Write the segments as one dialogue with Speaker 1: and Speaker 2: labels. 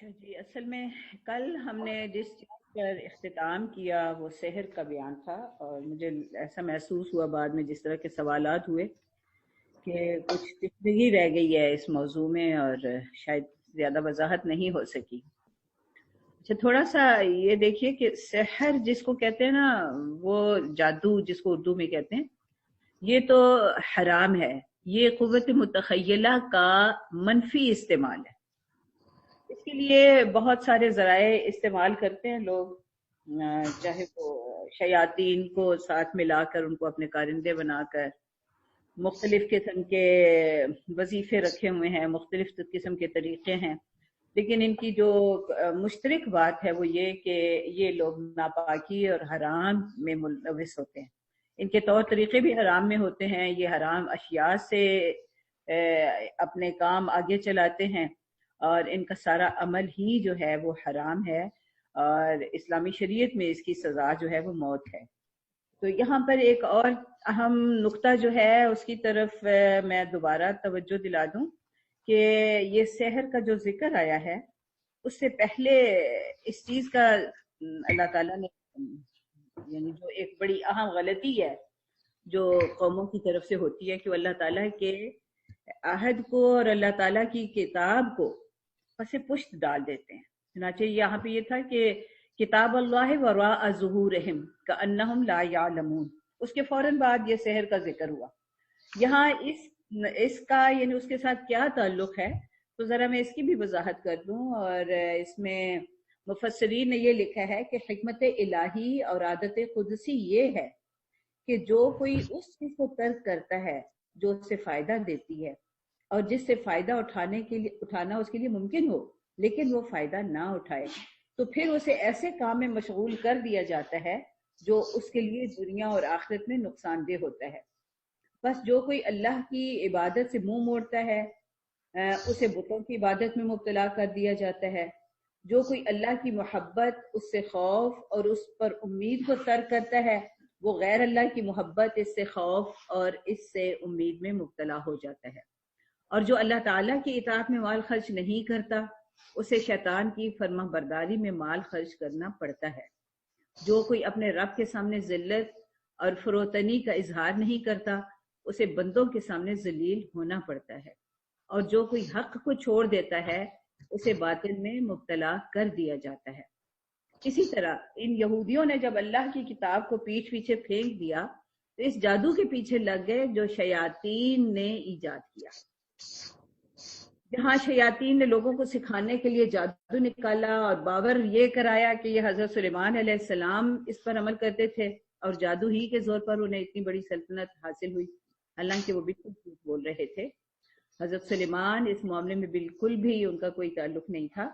Speaker 1: اچھا جی، اصل میں کل ہم نے جس چیز پر اختتام کیا وہ سحر کا بیان تھا، اور مجھے ایسا محسوس ہوا بعد میں جس طرح کے سوالات ہوئے کہ کچھ تشنگی رہ گئی ہے اس موضوع میں، اور شاید زیادہ وضاحت نہیں ہو سکی۔ اچھا، تھوڑا سا یہ دیکھیے کہ سحر جس کو کہتے ہیں نا، وہ جادو جس کو اردو میں کہتے ہیں، یہ تو حرام ہے۔ یہ قوت متخیلہ کا منفی استعمال ہے۔ اس کے لیے بہت سارے ذرائع استعمال کرتے ہیں لوگ، چاہے وہ شیاطین کو ساتھ ملا کر ان کو اپنے کارندے بنا کر مختلف قسم کے وظیفے رکھے ہوئے ہیں، مختلف قسم کے طریقے ہیں، لیکن ان کی جو مشترک بات ہے وہ یہ کہ یہ لوگ ناپاکی اور حرام میں ملوث ہوتے ہیں۔ ان کے طور طریقے بھی حرام میں ہوتے ہیں، یہ حرام اشیاء سے اپنے کام آگے چلاتے ہیں، اور ان کا سارا عمل ہی جو ہے وہ حرام ہے، اور اسلامی شریعت میں اس کی سزا جو ہے وہ موت ہے۔ تو یہاں پر ایک اور اہم نقطہ جو ہے اس کی طرف میں دوبارہ توجہ دلا دوں کہ یہ سحر کا جو ذکر آیا ہے اس سے پہلے اس چیز کا اللہ تعالیٰ نے، یعنی جو ایک بڑی اہم غلطی ہے جو قوموں کی طرف سے ہوتی ہے کہ وہ اللہ تعالیٰ کے عہد کو اور اللہ تعالیٰ کی کتاب کو پس پشت ڈال دیتے ہیں۔ چنانچہ یہاں پہ یہ تھا کہ کتاب اللہ وراء ظہورہم کأنہم لا یعلمون، اس کے فوراً بعد یہ سحر کا ذکر ہوا۔ یہاں اس کا یعنی اس کے ساتھ کیا تعلق ہے تو ذرا میں اس کی بھی وضاحت کر دوں، اور اس میں مفسرین نے یہ لکھا ہے کہ حکمت الہی اور عادت قدسی یہ ہے کہ جو کوئی اس چیز کو ترک کرتا ہے جو اس سے فائدہ دیتی ہے اور جس سے فائدہ اٹھانا اس کے لیے ممکن ہو، لیکن وہ فائدہ نہ اٹھائے، تو پھر اسے ایسے کام میں مشغول کر دیا جاتا ہے جو اس کے لیے دنیا اور آخرت میں نقصان دہ ہوتا ہے۔ بس جو کوئی اللہ کی عبادت سے منہ موڑتا ہے، اسے بتوں کی عبادت میں مبتلا کر دیا جاتا ہے۔ جو کوئی اللہ کی محبت، اس سے خوف اور اس پر امید کو ترک کرتا ہے، وہ غیر اللہ کی محبت، اس سے خوف اور اس سے امید میں مبتلا ہو جاتا ہے۔ اور جو اللہ تعالیٰ کی اطاعت میں مال خرچ نہیں کرتا، اسے شیطان کی فرما برداری میں مال خرچ کرنا پڑتا ہے۔ جو کوئی اپنے رب کے سامنے ذلت اور فروتنی کا اظہار نہیں کرتا، اسے بندوں کے سامنے ذلیل ہونا پڑتا ہے۔ اور جو کوئی حق کو چھوڑ دیتا ہے، اسے باطل میں مبتلا کر دیا جاتا ہے۔ اسی طرح ان یہودیوں نے جب اللہ کی کتاب کو پیٹھ پیچھے پھینک دیا تو اس جادو کے پیچھے لگ گئے جو شیاطین نے ایجاد کیا۔ جہاں شیاطین نے لوگوں کو سکھانے کے لیے جادو نکالا اور باور یہ کرایا کہ یہ حضرت سلیمان علیہ السلام اس پر عمل کرتے تھے اور جادو ہی کے زور پر انہیں اتنی بڑی سلطنت حاصل ہوئی، حالانکہ وہ بالکل جھوٹ بول رہے تھے۔ حضرت سلیمان اس معاملے میں بالکل بھی ان کا کوئی تعلق نہیں تھا،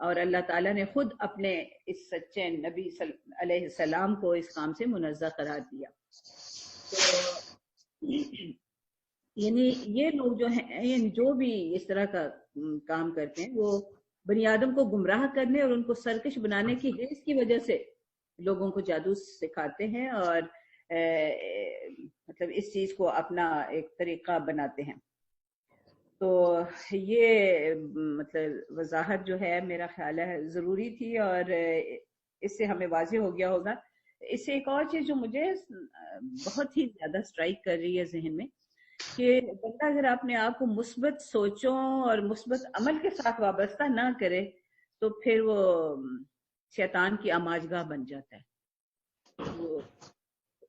Speaker 1: اور اللہ تعالیٰ نے خود اپنے اس سچے نبی علیہ السلام کو اس کام سے منزہ قرار دیا۔ تو یعنی یہ لوگ جو ہیں، یعنی جو بھی اس طرح کا کام کرتے ہیں، وہ بنی آدم کو گمراہ کرنے اور ان کو سرکش بنانے کی حرص کی وجہ سے لوگوں کو جادو سکھاتے ہیں، اور مطلب اس چیز کو اپنا ایک طریقہ بناتے ہیں۔ تو یہ مطلب وضاحت جو ہے میرا خیال ہے ضروری تھی، اور اس سے ہمیں واضح ہو گیا ہوگا۔ اس سے ایک اور چیز جو مجھے بہت ہی زیادہ سٹرائک کر رہی ہے ذہن میں، کہ بندہ اگر اپنے آپ کو مثبت سوچوں اور مثبت عمل کے ساتھ وابستہ نہ کرے تو پھر وہ شیطان کی آماجگاہ بن جاتا ہے۔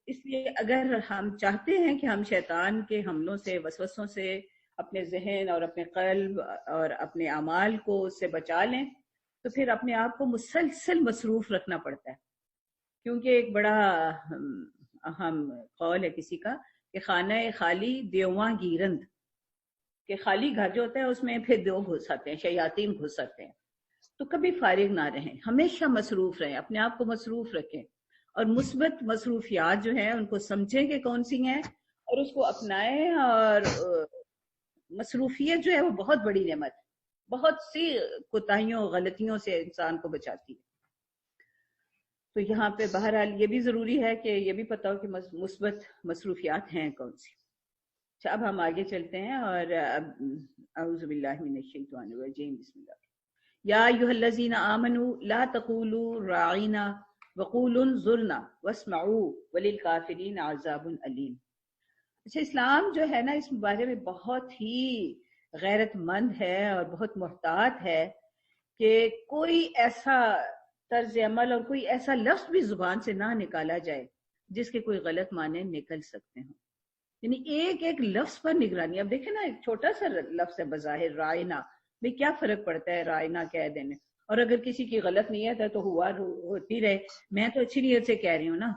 Speaker 1: اس لیے اگر ہم چاہتے ہیں کہ ہم شیطان کے حملوں سے، وسوسوں سے اپنے ذہن اور اپنے قلب اور اپنے اعمال کو اس سے بچا لیں، تو پھر اپنے آپ کو مسلسل مصروف رکھنا پڑتا ہے، کیونکہ ایک بڑا اہم قول ہے کسی کا کہ خانہ خالی دیواں گیرند، کہ خالی گھر جو ہوتا ہے اس میں پھر دیو گھس آتے ہیں، شیاطین گھس آتے ہیں۔ تو کبھی فارغ نہ رہیں، ہمیشہ مصروف رہیں، اپنے آپ کو مصروف رکھیں، اور مثبت مصروفیات جو ہیں ان کو سمجھیں کہ کون سی ہیں اور اس کو اپنائیں۔ اور مصروفیت جو ہے وہ بہت بڑی نعمت ہے، بہت سی کوتاہیوں غلطیوں سے انسان کو بچاتی ہے۔ تو یہاں پہ بہرحال یہ بھی ضروری ہے کہ یہ بھی پتہ ہو کہ مثبت مصروفیات ہیں کون سی۔ اچھا، اب ہم آگے چلتے ہیں، اور اعوذ باللہ من الشیطان الرجیم، بسم اللہ۔ یا ایھا الذین آمنوا لا تقولوا راعینا وقولوا انظرنا واسمعوا وللکافرین عذاب علیم. اچھا، اسلام جو ہے نا اس بارے میں بہت ہی غیرت مند ہے اور بہت محتاط ہے کہ کوئی ایسا طرز عمل اور کوئی ایسا لفظ بھی زبان سے نہ نکالا جائے جس کے کوئی غلط معنی نکل سکتے ہوں. یعنی ایک ایک لفظ پر نگرانی. اب دیکھیں نا، ایک چھوٹا سا لفظ ہے بظاہر رائنا، بھئی کیا فرق پڑتا ہے رائنا کہہ دینے، اور اگر کسی کی غلط نیت ہے تو ہوا ہوتی رہے، میں تو اچھی نیت سے کہہ رہی ہوں نا.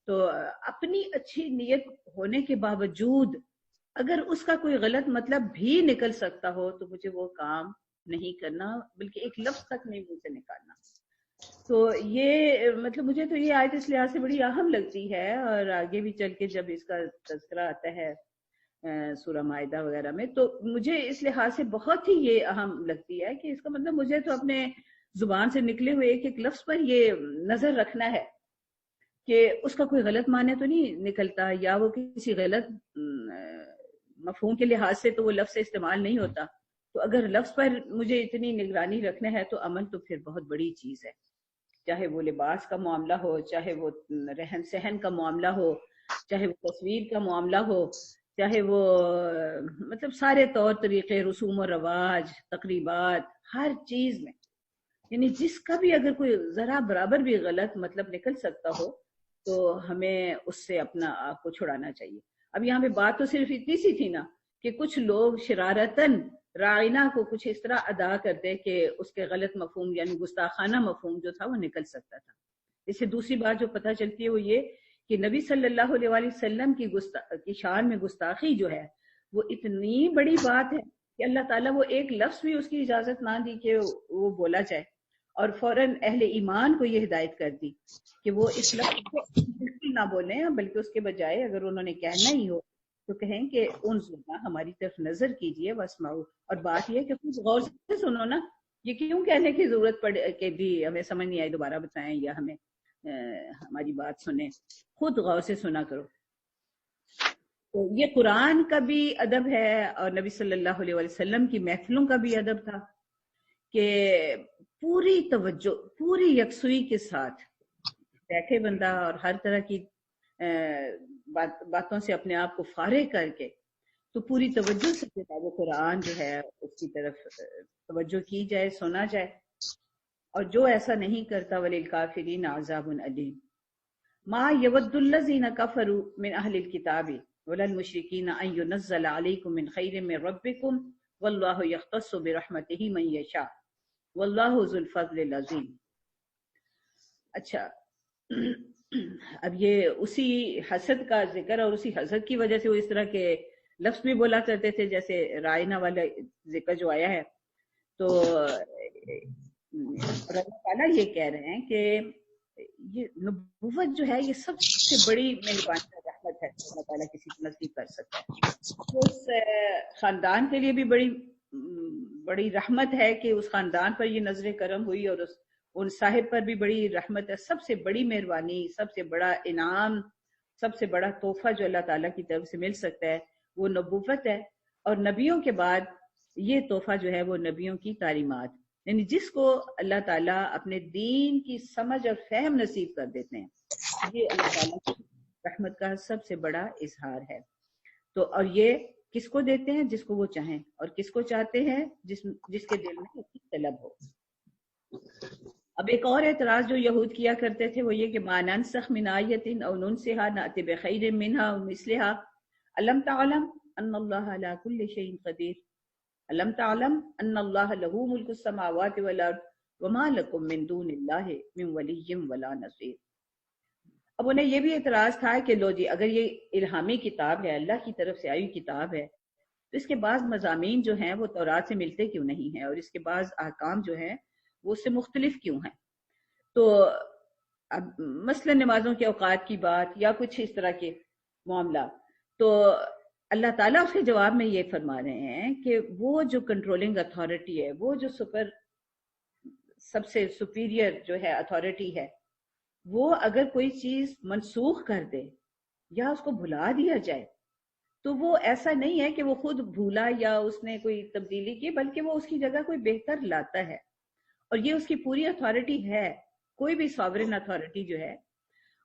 Speaker 1: تو اپنی اچھی نیت ہونے کے باوجود اگر اس کا کوئی غلط مطلب بھی نکل سکتا ہو تو مجھے وہ کام نہیں کرنا، بلکہ ایک لفظ تک نہیں منہ سے نکالنا. تو یہ مطلب مجھے تو یہ آیت اس لحاظ سے بڑی اہم لگتی ہے، اور آگے بھی چل کے جب اس کا تذکرہ آتا ہے سورہ مائدہ وغیرہ میں، تو مجھے اس لحاظ سے بہت ہی یہ اہم لگتی ہے کہ اس کا مطلب مجھے تو اپنے زبان سے نکلے ہوئے ایک ایک لفظ پر یہ نظر رکھنا ہے کہ اس کا کوئی غلط معنی تو نہیں نکلتا، یا وہ کسی غلط مفہوم کے لحاظ سے تو وہ لفظ استعمال نہیں ہوتا. تو اگر لفظ پر مجھے اتنی نگرانی رکھنا ہے تو عمل تو پھر بہت بڑی چیز ہے، چاہے وہ لباس کا معاملہ ہو، چاہے وہ رہن سہن کا معاملہ ہو، چاہے وہ تصویر کا معاملہ ہو، چاہے وہ مطلب سارے طور طریقے، رسوم و رواج، تقریبات، ہر چیز میں یعنی جس کا بھی اگر کوئی ذرا برابر بھی غلط مطلب نکل سکتا ہو تو ہمیں اس سے اپنا آپ کو چھڑانا چاہیے. اب یہاں پہ بات تو صرف اتنی سی تھی نا کہ کچھ لوگ شرارتاً رائنا کو کچھ اس طرح ادا کرتے کہ اس کے غلط مفہوم یعنی گستاخانہ مفہوم جو تھا وہ نکل سکتا تھا. اس سے دوسری بات جو پتہ چلتی ہے وہ یہ کہ نبی صلی اللہ علیہ وآلہ وسلم کی شان میں گستاخی جو ہے وہ اتنی بڑی بات ہے کہ اللہ تعالیٰ وہ ایک لفظ بھی اس کی اجازت نہ دی کہ وہ بولا جائے، اور فوراً اہل ایمان کو یہ ہدایت کر دی کہ وہ اس لفظ کو بالکل نہ بولیں، بلکہ اس کے بجائے اگر انہوں نے کہنا ہی ہو تو کہیں کہ انظرنا، ہماری طرف نظر کیجئے، واسمعوا، اور بات یہ کہ خود غور سے سنو نا. یہ کیوں کہنے کی ضرورت پڑے کہ بھی ہمیں سمجھ نہیں آئی دوبارہ بتائیں یا ہمیں ہماری بات سنیں، خود غور سے سنا کرو. تو یہ قرآن کا بھی ادب ہے اور نبی صلی اللہ علیہ وسلم کی محفلوں کا بھی ادب تھا کہ پوری توجہ، پوری یکسوئی کے ساتھ بیٹھے بندہ اور ہر طرح کی باتوں سے اپنے آپ کو فارغ کر کے تو پوری توجہ سے کتاب قرآن جو ہے اس کی طرف توجہ کی جائے، سنا جائے. اور جو ایسا نہیں کرتا وللکافرین عذاب علیم. ما یود الذین کفروا من اہل الکتاب ولا المشرکین ان ینزل علیکم من خیر من ربکم واللہ یختص برحمتہ من یشاء واللہ ذو الفضل العظیم. اچھا، اب یہ اسی حسد کا ذکر اور اسی حسد کی وجہ سے وہ اس طرح کے لفظ بھی بولا کرتے تھے جیسے رائنا والا ذکر جو آیا ہے. تو اللہ تعالیٰ یہ کہہ رہے ہیں کہ یہ نبوت جو ہے یہ سب سے بڑی مہربانی اور رحمت ہے اللہ تعالیٰ کسی کو نصیب کر سکتا ہے. تو اس خاندان کے لیے بھی بڑی رحمت ہے کہ اس خاندان پر یہ نظر کرم ہوئی، اور ان صاحب پر بھی بڑی رحمت ہے. سب سے بڑی مہربانی، سب سے بڑا انعام، سب سے بڑا تحفہ جو اللہ تعالیٰ کی طرف سے مل سکتا ہے وہ نبوت ہے. اور نبیوں کے بعد یہ تحفہ جو ہے وہ نبیوں کی تعلیمات، یعنی جس کو اللہ تعالیٰ اپنے دین کی سمجھ اور فہم نصیب کر دیتے ہیں، یہ اللہ تعالیٰ کی رحمت کا سب سے بڑا اظہار ہے. تو اور یہ کس کو دیتے ہیں؟ جس کو وہ چاہیں، اور کس کو چاہتے ہیں؟ جس کے دل میں اس کی طلب ہو. اب ایک اور اعتراض جو یہود کیا کرتے تھے وہ یہ کہ ما ننسخ من آیت او ننسها نأتی بخیر منها او مثلها الم تعلم ان اللہ علی کل شیء قدیر الم تعلم ان اللہ له ملک السماوات والارض وما لکم من دون اللہ من ولی ولا نصیر. اب انہیں یہ بھی اعتراض تھا کہ لو جی اگر یہ الہامی کتاب ہے، اللہ کی طرف سے آئی کتاب ہے، تو اس کے بعض مضامین جو ہیں وہ تورات سے ملتے کیوں نہیں ہیں، اور اس کے بعض احکام جو ہیں وہ اس سے مختلف کیوں ہیں؟ تو اب مثلا نمازوں کے اوقات کی بات یا کچھ اس طرح کے معاملات، تو اللہ تعالیٰ اس کے جواب میں یہ فرما رہے ہیں کہ وہ جو کنٹرولنگ اتھارٹی ہے، وہ جو سب سے سپیریئر جو ہے اتھارٹی ہے، وہ اگر کوئی چیز منسوخ کر دے یا اس کو بھلا دیا جائے تو وہ ایسا نہیں ہے کہ وہ خود بھولا یا اس نے کوئی تبدیلی کی، بلکہ وہ اس کی جگہ کوئی بہتر لاتا ہے. اور یہ اس کی پوری اتھارٹی ہے. کوئی بھی ساورن اتھارٹی جو ہے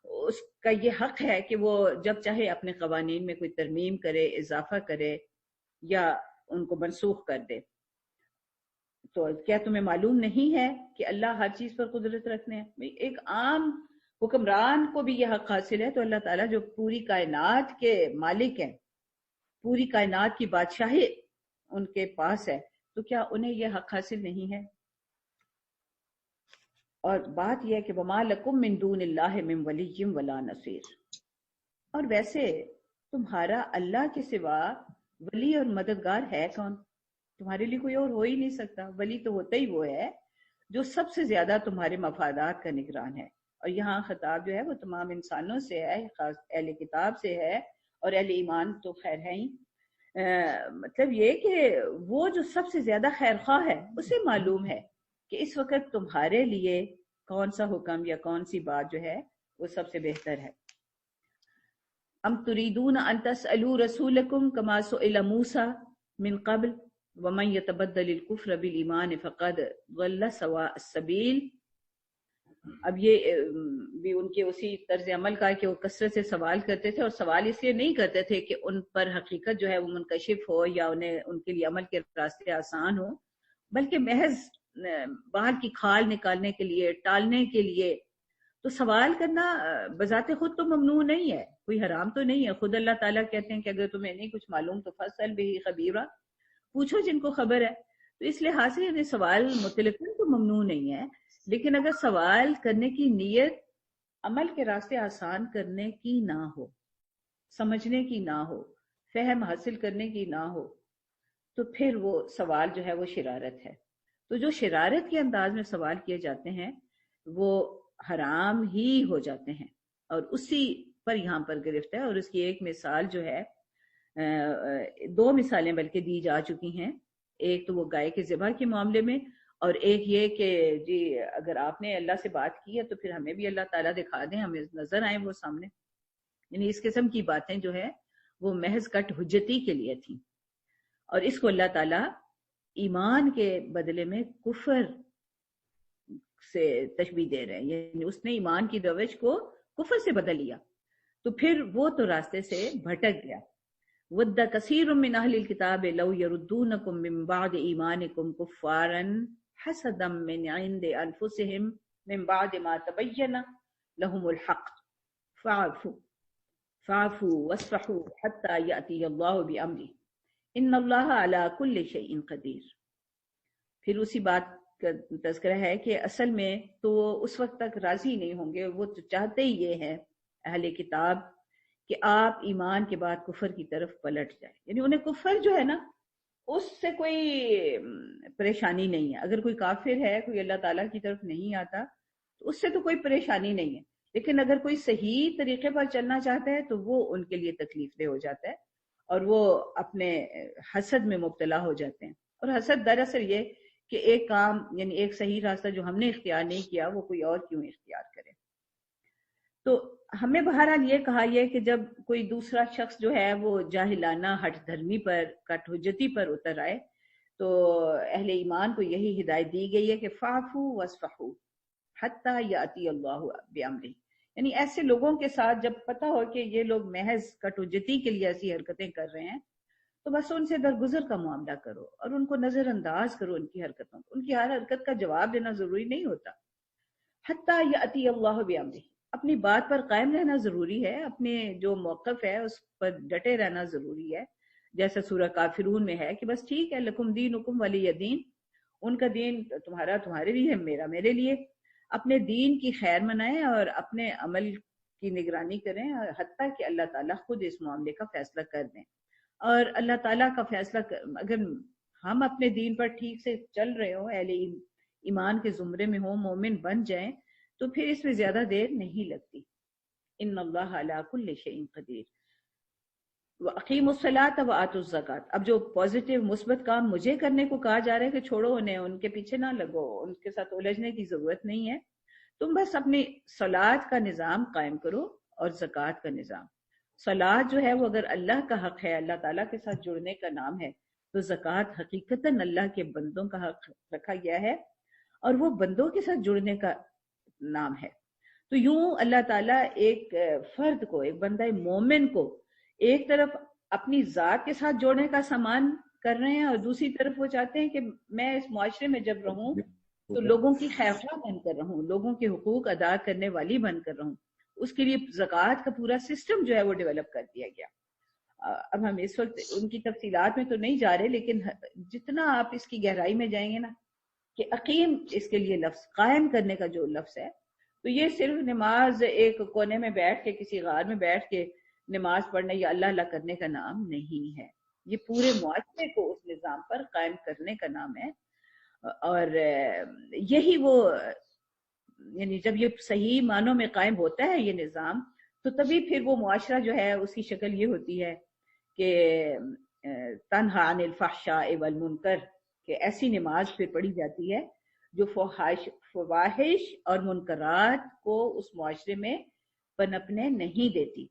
Speaker 1: اس کا یہ حق ہے کہ وہ جب چاہے اپنے قوانین میں کوئی ترمیم کرے، اضافہ کرے یا ان کو منسوخ کر دے. تو کیا تمہیں معلوم نہیں ہے کہ اللہ ہر چیز پر قدرت رکھنے ہیں؟ ایک عام حکمران کو بھی یہ حق حاصل ہے، تو اللہ تعالیٰ جو پوری کائنات کے مالک ہیں، پوری کائنات کی بادشاہی ان کے پاس ہے، تو کیا انہیں یہ حق حاصل نہیں ہے؟ اور بات یہ ہے کہ وَمَا لَكُم مِّن دُونِ اللَّهِ مِن وَلِيٍّ وَلَا نَصِيرٍ، اور ویسے تمہارا اللہ کے سوا ولی اور مددگار ہے کون؟ تمہارے لیے کوئی اور ہو ہی نہیں سکتا. ولی تو ہوتا ہی وہ ہے جو سب سے زیادہ تمہارے مفادات کا نگران ہے. اور یہاں خطاب جو ہے وہ تمام انسانوں سے ہے، خاص اہل کتاب سے ہے، اور اہل ایمان تو خیر ہے ہی. مطلب یہ کہ وہ جو سب سے زیادہ خیر خواہ ہے اسے معلوم ہے کہ اس وقت تمہارے لیے کون سا حکم یا کون سی بات جو ہے وہ سب سے بہتر ہے. ام تريدون ان تسألوا رسولكم كما سئل موسى من قبل ومن يتبدل الكفر بالایمان فقد ضل سواء السبیل. اب یہ بھی ان کے اسی طرز عمل کا ہے کہ وہ کثرت سے سوال کرتے تھے، اور سوال اس لیے نہیں کرتے تھے کہ ان پر حقیقت جو ہے وہ منکشف ہو یا انہیں ان کے لیے عمل کے راستے آسان ہو، بلکہ محض باہر کی کھال نکالنے کے لیے، ٹالنے کے لیے. تو سوال کرنا بذات خود تو ممنوع نہیں ہے، کوئی حرام تو نہیں ہے. خود اللہ تعالیٰ کہتے ہیں کہ اگر تمہیں نہیں کچھ معلوم تو فاسأل بہ خبیرا، پوچھو جن کو خبر ہے. تو اس لحاظ سے یہ سوال مطلقاً تو ممنوع نہیں ہے، لیکن اگر سوال کرنے کی نیت عمل کے راستے آسان کرنے کی نہ ہو، سمجھنے کی نہ ہو، فہم حاصل کرنے کی نہ ہو، تو پھر وہ سوال جو ہے وہ شرارت ہے. تو جو شرارت کے انداز میں سوال کیے جاتے ہیں وہ حرام ہی ہو جاتے ہیں، اور اسی پر یہاں پر گرفت ہے. اور اس کی ایک مثال جو ہے، دو مثالیں بلکہ دی جا چکی ہیں. ایک تو وہ گائے کے ذبح کے معاملے میں، اور ایک یہ کہ جی اگر آپ نے اللہ سے بات کی ہے تو پھر ہمیں بھی اللہ تعالیٰ دکھا دیں، ہمیں نظر آئیں وہ سامنے. یعنی اس قسم کی باتیں جو ہے وہ محض کٹ حجتی کے لیے تھیں، اور اس کو اللہ تعالیٰ ایمان کے بدلے میں کفر سے تشبیہ دے رہے ہیں. یعنی اس نے ایمان کی روش کو کفر سے بدل لیا، تو پھر وہ تو راستے سے بھٹک گیا. وَدَّ كَثِيرٌ مِّنْ أَهْلِ الْكِتَابِ لَوْ يَرُدُّونَكُم مِّن بَعْدِ إِيمَانِكُمْ كُفَّارًا حَسَدًا مِّنْ عِندِ أَنفُسِهِم مِّن بَعْدِ مَا تَبَيَّنَ لَهُمُ الْحَقُّ فَاعْفُوا وَاصْفَحُوا حَتَّى يَأْتِيَ اللَّهُ بِأَمْرِهِ إِنَّ اللَّهَ عَلَى كُلِّ شَيْءٍ قَدِيرٌ. پھر اسی بات کا تذکرہ ہے کہ اصل میں تو اس وقت تک راضی نہیں ہوں گے، وہ تو چاہتے ہی یہ ہیں اہل کتاب کہ آپ ایمان کے بعد کفر کی طرف پلٹ جائیں. یعنی انہیں کفر جو ہے نا اس سے کوئی پریشانی نہیں ہے. اگر کوئی کافر ہے، کوئی اللہ تعالیٰ کی طرف نہیں آتا تو اس سے تو کوئی پریشانی نہیں ہے، لیکن اگر کوئی صحیح طریقے پر چلنا چاہتا ہے تو وہ ان کے لیے تکلیف دہ ہو جاتا ہے، اور وہ اپنے حسد میں مبتلا ہو جاتے ہیں. اور حسد دراصل یہ کہ ایک کام یعنی ایک صحیح راستہ جو ہم نے اختیار نہیں کیا وہ کوئی اور کیوں اختیار کرے. تو ہمیں بہرحال یہ کہا یہ کہ جب کوئی دوسرا شخص جو ہے وہ جاہلانہ ہٹ دھرمی پر، کٹ حجتی پر اتر آئے، تو اہل ایمان کو یہی ہدایت دی گئی ہے کہ فاعفوا واصفحوا حتی یاتی اللہ بامرہ. یعنی ایسے لوگوں کے ساتھ جب پتہ ہو کہ یہ لوگ محض کٹ حجتی کے لیے ایسی حرکتیں کر رہے ہیں تو بس ان سے درگزر کا معاملہ کرو اور ان کو نظر انداز کرو. ان کی حرکتوں کو، ان کی ہر حرکت کا جواب دینا ضروری نہیں ہوتا. حتی یاتی اللہ بامرہ، اپنی بات پر قائم رہنا ضروری ہے، اپنے جو موقف ہے اس پر ڈٹے رہنا ضروری ہے. جیسا سورہ کافرون میں ہے کہ بس ٹھیک ہے، لکم دینکم ولی دین، ان کا دین تمہارا تمہارے لیے ہے، میرا میرے لیے. اپنے دین کی خیر منائیں اور اپنے عمل کی نگرانی کریں، اور حتیٰ کہ اللہ تعالیٰ خود اس معاملے کا فیصلہ کر دیں. اور اللہ تعالیٰ کا فیصلہ اگر ہم اپنے دین پر ٹھیک سے چل رہے ہوں، اہل ایمان کے زمرے میں ہوں، مومن بن جائیں، تو پھر اس میں زیادہ دیر نہیں لگتی. ان اللہ علی کل شیء قدیر. وَأَقِیمُوا الصَّلَاةَ وَآتُوا الزَّکَاةَ. اب جو پازیٹیو مثبت کام مجھے کرنے کو کہا جا رہا ہے کہ چھوڑو انہیں، ان کے پیچھے نہ لگو، ان کے ساتھ الجھنے کی ضرورت نہیں ہے. تم بس اپنی صلات کا نظام قائم کرو اور زکوٰۃ کا نظام. صلات جو ہے وہ اگر اللہ کا حق ہے، اللہ تعالیٰ کے ساتھ جڑنے کا نام ہے، تو زکوٰۃ حقیقتاً اللہ کے بندوں کا حق رکھا گیا ہے. اور وہ بندوں کے ساتھ جڑنے کا نام ہے۔ تو یوں اللہ تعالیٰ ایک فرد کو، ایک بندہ مومن کو ایک طرف اپنی ذات کے ساتھ جوڑنے کا سامان کر رہے ہیں، اور دوسری طرف وہ چاہتے ہیں کہ میں اس معاشرے میں جب رہوں تو لوگوں کی خیرخواہ بن کر رہوں، لوگوں کے حقوق ادا کرنے والی بن کر رہوں۔ اس کے لیے زکوٰۃ کا پورا سسٹم جو ہے وہ ڈیولپ کر دیا گیا۔ اب ہم اس وقت ان کی تفصیلات میں تو نہیں جا رہے، لیکن جتنا آپ اس کی گہرائی میں جائیں گے نا، کہ اقیم اس کے لیے لفظ، قائم کرنے کا جو لفظ ہے، تو یہ صرف نماز ایک کونے میں بیٹھ کے کسی غار میں بیٹھ کے نماز پڑھنے یا اللہ اللہ کرنے کا نام نہیں ہے، یہ پورے معاشرے کو اس نظام پر قائم کرنے کا نام ہے۔ اور یہی وہ، یعنی جب یہ صحیح معنوں میں قائم ہوتا ہے یہ نظام، تو تبھی پھر وہ معاشرہ جو ہے اس کی شکل یہ ہوتی ہے کہ تنہا عن الفحشاء والمنکر، کہ ایسی نماز پھر پڑھی جاتی ہے جو فواحش اور منکرات کو اس معاشرے میں پنپنے نہیں دیتی۔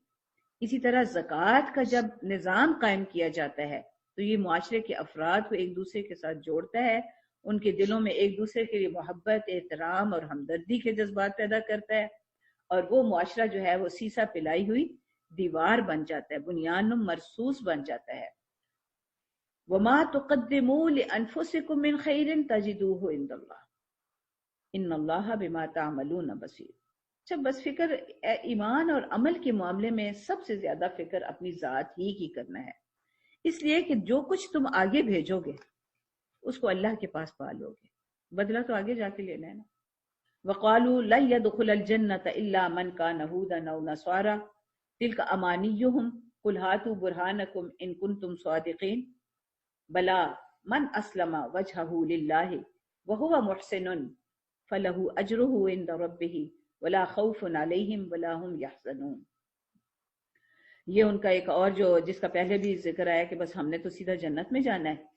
Speaker 1: اسی طرح زکوٰۃ کا جب نظام قائم کیا جاتا ہے تو یہ معاشرے کے افراد کو ایک دوسرے کے ساتھ جوڑتا ہے، ان کے دلوں میں ایک دوسرے کے لیے محبت، احترام اور ہمدردی کے جذبات پیدا کرتا ہے، اور وہ معاشرہ جو ہے وہ سیسا پلائی ہوئی دیوار بن جاتا ہے، بنیان مرصوص بن جاتا ہے۔ وما تقدموا لانفسکم من خیر تجدوہ عند اللہ ان اللہ بما تعملون بصیر۔ اچھا، بس فکر ایمان اور عمل کے معاملے میں سب سے زیادہ فکر اپنی ذات ہی کی کرنا ہے، اس لیے کہ جو کچھ تم آگے بھیجو گے اس کو اللہ کے پاس پا لو گے، بدلہ تو آگے جا کے لینا ہے نا۔ وقالوا لن يدخل الجنة الا من كان هودا او نصارى تلك امانيهم قل هاتوا برهانكم ان كنتم صادقين بلا من اسلم وجهه لله وهو محسن فله اجره عند ربه ولا خوف عليهم ولا هم يحزنون۔ یہ ان کا ایک اور جو جس کا پہلے بھی ذکر آیا کہ بس ہم نے تو سیدھا جنت میں جانا ہے،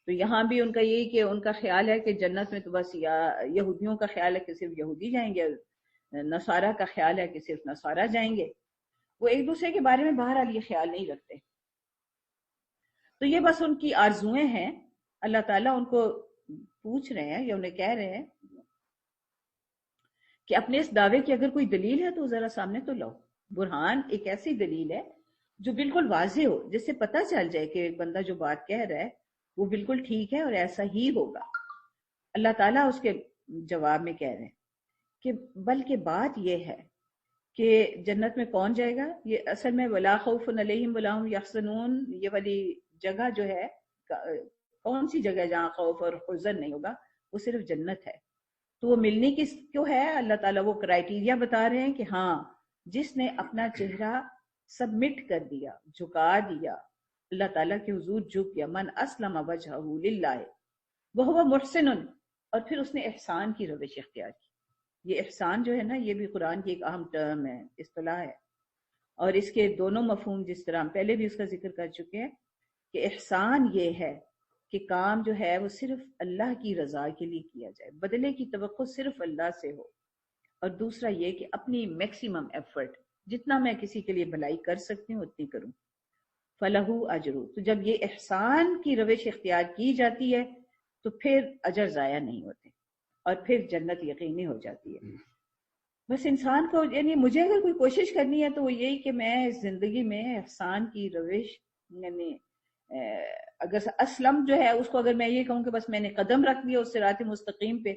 Speaker 1: تو یہاں بھی ان کا یہی کہ ان کا خیال ہے کہ جنت میں تو بس یا یہودیوں کا خیال ہے کہ صرف یہودی جائیں گے، نصارہ کا خیال ہے کہ صرف نصارہ جائیں گے، وہ ایک دوسرے کے بارے میں بہرحال یہ خیال نہیں رکھتے۔ تو یہ بس ان کی آرزویں ہیں۔ اللہ تعالیٰ ان کو پوچھ رہے ہیں یا انہیں کہہ رہے ہیں کہ اپنے اس دعوے کی اگر کوئی دلیل ہے تو ذرا سامنے تو لاؤ۔ برہان ایک ایسی دلیل ہے جو بالکل واضح ہو، جس سے پتہ چل جائے کہ ایک بندہ جو بات کہہ رہا ہے وہ بالکل ٹھیک ہے اور ایسا ہی ہوگا۔ اللہ تعالیٰ اس کے جواب میں کہہ رہے ہیں کہ بلکہ بات یہ ہے کہ جنت میں کون جائے گا، یہ اصل میں ولا خوف علیہم ولا هم یحزنون، یہ والی جگہ جو ہے، کون سی جگہ جہاں خوف اور حزن نہیں ہوگا، وہ صرف جنت ہے۔ تو وہ ملنے کی کیوں ہے؟ اللہ تعالیٰ وہ کرائیٹیریا بتا رہے ہیں کہ ہاں، جس نے اپنا چہرہ سبمٹ کر دیا، جھکا دیا، اللہ تعالیٰ کے حضور جھک گیا، من اسلم وجہہ للہ وہو محسن، اور پھر اس نے احسان کی روش اختیار کی۔ یہ احسان جو ہے نا، یہ بھی قرآن کی ایک اہم ٹرم ہے، اصطلاح ہے، اور اس کے دونوں مفہوم جس طرح ہم پہلے بھی اس کا ذکر کر چکے ہیں کہ احسان یہ ہے کہ کام جو ہے وہ صرف اللہ کی رضا کے لیے کیا جائے، بدلے کی توقع صرف اللہ سے ہو، اور دوسرا یہ کہ اپنی میکسیمم ایفرٹ، جتنا میں کسی کے لیے بھلائی کر سکتی ہوں اتنی کروں، فلہ اجرو۔ تو جب یہ احسان کی روش اختیار کی جاتی ہے تو پھر اجر ضائع نہیں ہوتے اور پھر جنت یقینی ہو جاتی ہے۔ بس انسان کو، یعنی مجھے اگر کوئی کوشش کرنی ہے تو وہ یہی کہ میں اس زندگی میں احسان کی روش، یعنی اگر اسلم جو ہے اس کو اگر میں یہ کہوں کہ بس میں نے قدم رکھ دیا اس صراط مستقیم پہ،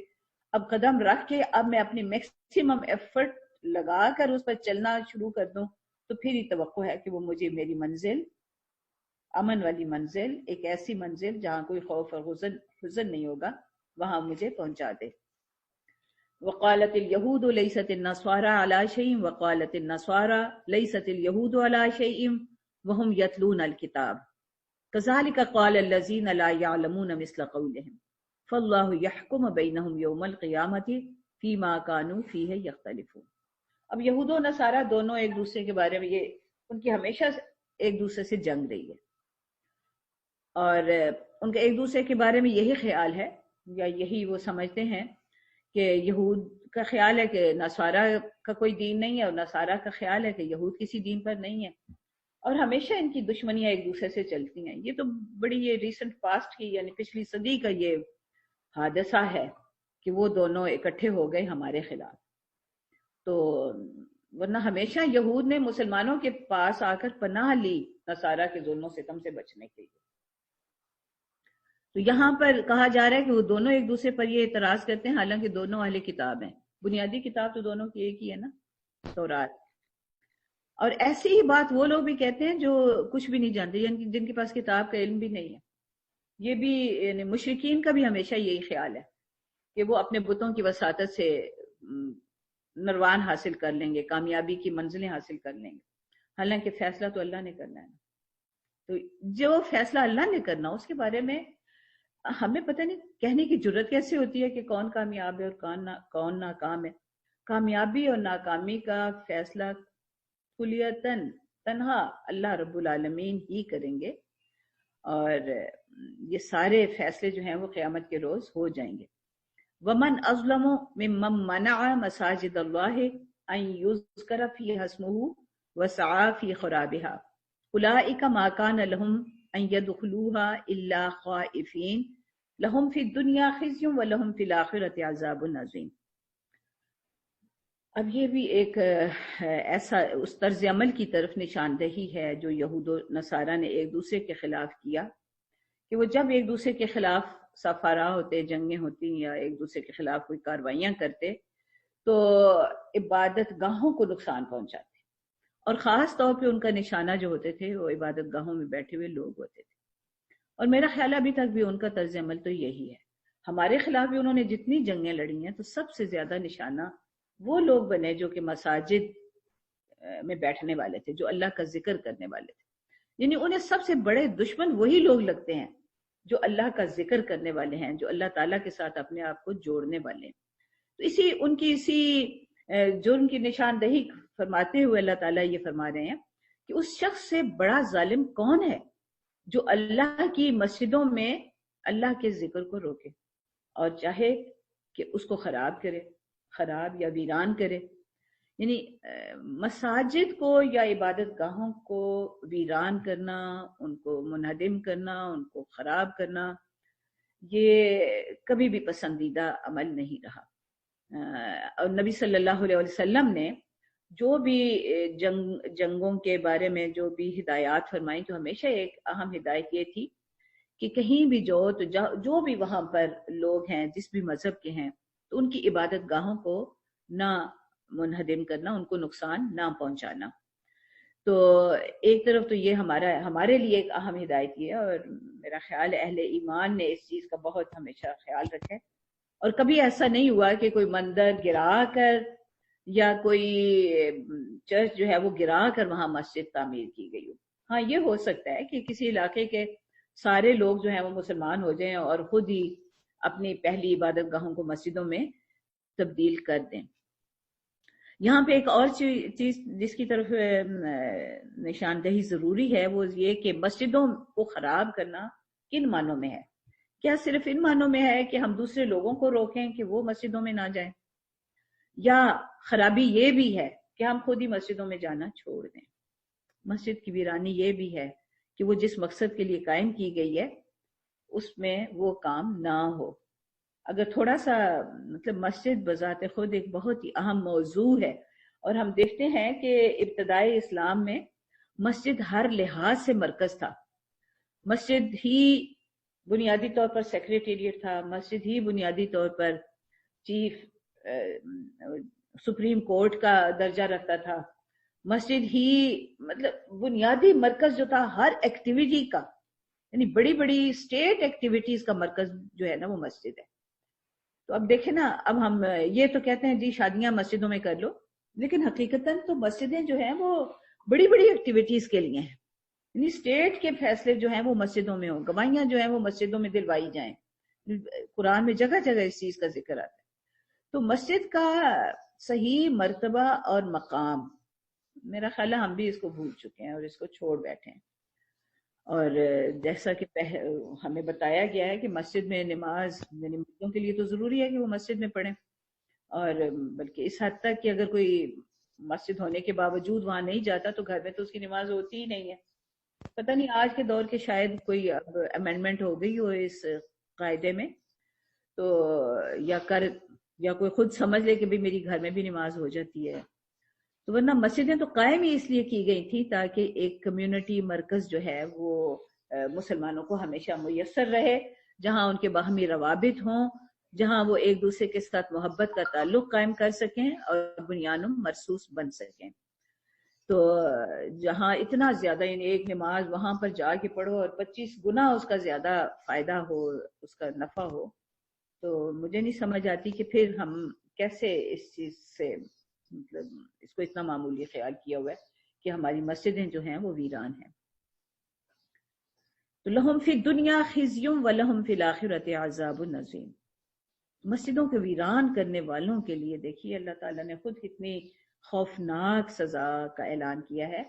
Speaker 1: اب قدم رکھ کے اب میں اپنی میکسیمم ایفرٹ لگا کر اس پر چلنا شروع کر دوں، تو پھر یہ توقع ہے کہ وہ مجھے میری منزل، امن والی منزل، ایک ایسی منزل جہاں کوئی خوف اور حزن نہیں ہوگا، وہاں مجھے پہنچا دے۔ وقالت اليهود ليست النصارى على شيء وقالت النصارى ليست اليهود على شيء وهم يتلون الكتاب كذلك قال الذين لا يعلمون مثل قولهم فالله يحكم بينهم يوم القيامة فيما كانوا فيه يختلفون۔ اب یہود و نصارہ دونوں ایک دوسرے کے بارے میں، یہ ان کی ہمیشہ ایک دوسرے سے جنگ رہی ہے، اور ان کا ایک دوسرے کے بارے میں یہی خیال ہے، یا یہی وہ سمجھتے ہیں کہ یہود کا خیال ہے کہ نصارہ کا کوئی دین نہیں ہے، اور نصارہ کا خیال ہے کہ یہود کسی دین پر نہیں ہے، اور ہمیشہ ان کی دشمنیاں ایک دوسرے سے چلتی ہیں۔ یہ تو بڑی یہ ریسنٹ پاسٹ کی، یعنی پچھلی صدی کا یہ حادثہ ہے کہ وہ دونوں اکٹھے ہو گئے ہمارے خلاف. تو ورنہ ہمیشہ یہود نے مسلمانوں کے پاس آ کر پناہ لی نصارہ کے ظلم و ستم سے بچنے کے لیے. تو یہاں پر کہا جا رہا ہے کہ وہ دونوں ایک دوسرے پر یہ اعتراض کرتے ہیں، حالانکہ دونوں اہل کتاب ہیں. بنیادی کتاب تو دونوں کی ایک ہی ہے نا، تورات. اور ایسی ہی بات وہ لوگ بھی کہتے ہیں جو کچھ بھی نہیں جانتے، یعنی جن کے پاس کتاب کا علم بھی نہیں ہے. یہ بھی یعنی مشرکین کا بھی ہمیشہ یہی خیال ہے کہ وہ اپنے بتوں کی وساطت سے نروان حاصل کر لیں گے، کامیابی کی منزلیں حاصل کر لیں گے. حالانکہ فیصلہ تو اللہ نے کرنا ہے. تو جو فیصلہ اللہ نے کرنا اس کے بارے میں ہمیں پتہ نہیں کہنے کی جرت کیسے ہوتی ہے کہ کون کامیاب ہے اور کون ناکام ہے. کامیابی اور ناکامی کا فیصلہ کلیتاً تنہا اللہ رب العالمین ہی کریں گے، اور یہ سارے فیصلے جو ہیں وہ قیامت کے روز ہو جائیں گے. ومن اظلم ممن منع مساجد اللہ ان یذکر فیہا اسمہ وسعى فی خرابها اولئک ما کان لهم ان يدخلوها الا خائفین لهم فی الدنیا خزی ولهم فی الآخرۃ عذاب عظیم. اب یہ بھی ایک ایسا اس طرز عمل کی طرف نشاندہی ہے جو یہود و نصارہ نے ایک دوسرے کے خلاف کیا، کہ وہ جب ایک دوسرے کے خلاف سفارہ ہوتے، جنگیں ہوتی یا ایک دوسرے کے خلاف کوئی کاروائیاں کرتے تو عبادت گاہوں کو نقصان پہنچاتے، اور خاص طور پہ ان کا نشانہ جو ہوتے تھے وہ عبادت گاہوں میں بیٹھے ہوئے لوگ ہوتے تھے. اور میرا خیال ابھی تک بھی ان کا طرز عمل تو یہی ہے. ہمارے خلاف بھی انہوں نے جتنی جنگیں لڑی ہیں تو سب سے زیادہ نشانہ وہ لوگ بنے جو کہ مساجد میں بیٹھنے والے تھے، جو اللہ کا ذکر کرنے والے تھے. یعنی انہیں سب سے بڑے دشمن وہی لوگ لگتے ہیں جو اللہ کا ذکر کرنے والے ہیں، جو اللہ تعالیٰ کے ساتھ اپنے آپ کو جوڑنے والے ہیں. تو اسی جرم کی نشاندہی فرماتے ہوئے اللہ تعالیٰ یہ فرما رہے ہیں کہ اس شخص سے بڑا ظالم کون ہے جو اللہ کی مسجدوں میں اللہ کے ذکر کو روکے اور چاہے کہ اس کو خراب کرے، خراب یا ویران کرے. یعنی مساجد کو یا عبادت گاہوں کو ویران کرنا، ان کو منہدم کرنا، ان کو خراب کرنا، یہ کبھی بھی پسندیدہ عمل نہیں رہا. اور نبی صلی اللہ علیہ وسلم نے جو بھی جنگوں کے بارے میں جو بھی ہدایات فرمائیں تو ہمیشہ ایک اہم ہدایت یہ تھی کہ کہیں بھی جاؤ تو جو بھی وہاں پر لوگ ہیں جس بھی مذہب کے ہیں تو ان کی عبادت گاہوں کو نہ منہدم کرنا، ان کو نقصان نہ پہنچانا. تو ایک طرف تو یہ ہمارے لیے ایک اہم ہدایت یہ ہے، اور میرا خیال اہل ایمان نے اس چیز کا بہت ہمیشہ خیال رکھا ہے. اور کبھی ایسا نہیں ہوا کہ کوئی مندر گرا کر یا کوئی چرچ جو ہے وہ گرا کر وہاں مسجد تعمیر کی گئی ہو. ہاں یہ ہو سکتا ہے کہ کسی علاقے کے سارے لوگ جو ہیں وہ مسلمان ہو جائیں اور خود ہی اپنی پہلی عبادت گاہوں کو مسجدوں میں تبدیل کر دیں. یہاں پہ ایک اور چیز جس کی طرف نشاندہی ضروری ہے وہ یہ کہ مسجدوں کو خراب کرنا کن معنوں میں ہے. کیا صرف ان معنوں میں ہے کہ ہم دوسرے لوگوں کو روکیں کہ وہ مسجدوں میں نہ جائیں، یا خرابی یہ بھی ہے کہ ہم خود ہی مسجدوں میں جانا چھوڑ دیں. مسجد کی ویرانی یہ بھی ہے کہ وہ جس مقصد کے لیے قائم کی گئی ہے اس میں وہ کام نہ ہو. اگر تھوڑا سا مطلب مسجد بذات خود ایک بہت ہی اہم موضوع ہے، اور ہم دیکھتے ہیں کہ ابتدائی اسلام میں مسجد ہر لحاظ سے مرکز تھا. مسجد ہی بنیادی طور پر سیکریٹریٹ تھا، مسجد ہی بنیادی طور پر چیف سپریم کورٹ کا درجہ رکھتا تھا. مسجد ہی مطلب بنیادی مرکز جو تھا ہر ایکٹیویٹی کا، یعنی بڑی بڑی اسٹیٹ ایکٹیویٹیز کا مرکز جو ہے نا وہ مسجد ہے. تو اب دیکھیں نا، اب ہم یہ تو کہتے ہیں جی شادیاں مسجدوں میں کر لو، لیکن حقیقتاً تو مسجدیں جو ہیں وہ بڑی بڑی ایکٹیویٹیز کے لیے ہیں. یعنی اسٹیٹ کے فیصلے جو ہیں وہ مسجدوں میں ہوں، گواہیاں جو ہیں وہ مسجدوں میں دلوائی جائیں. قرآن میں جگہ جگہ اس چیز کا ذکر آتا ہے. تو مسجد کا صحیح مرتبہ اور مقام میرا خیال ہے ہم بھی اس کو بھول چکے ہیں اور اس کو چھوڑ بیٹھے ہیں. اور جیسا کہ ہمیں بتایا گیا ہے کہ مسجد میں نماز یعنی مردوں کے لیے تو ضروری ہے کہ وہ مسجد میں پڑھیں، اور بلکہ اس حد تک کہ اگر کوئی مسجد ہونے کے باوجود وہاں نہیں جاتا تو گھر میں تو اس کی نماز ہوتی ہی نہیں ہے. پتہ نہیں آج کے دور کے شاید کوئی اب امینڈمنٹ ہو گئی ہو اس قاعدے میں. تو یا کوئی خود سمجھ لے کہ بھی میری گھر میں بھی نماز ہو جاتی ہے. تو ورنہ مسجدیں تو قائم ہی اس لیے کی گئی تھی تاکہ ایک کمیونٹی مرکز جو ہے وہ مسلمانوں کو ہمیشہ میسر رہے، جہاں ان کے باہمی روابط ہوں، جہاں وہ ایک دوسرے کے ساتھ محبت کا تعلق قائم کر سکیں اور بنیانم مرصوص بن سکیں. تو جہاں اتنا زیادہ یعنی ایک نماز وہاں پر جا کے پڑھو اور 25 گنا اس کا زیادہ فائدہ ہو، اس کا نفع ہو، تو مجھے نہیں سمجھ آتی کہ پھر ہم کیسے اس چیز سے مطلب اس کو اتنا معمولی خیال کیا ہوا ہے کہ ہماری مسجدیں جو ہیں وہ ویران ہیں. تو لہم فی الدنیا خزی ولہم فی الآخرۃ عذاب عظیم. مسجدوں کے ویران کرنے والوں کے لیے دیکھیے اللہ تعالیٰ نے خود کتنی خوفناک سزا کا اعلان کیا ہے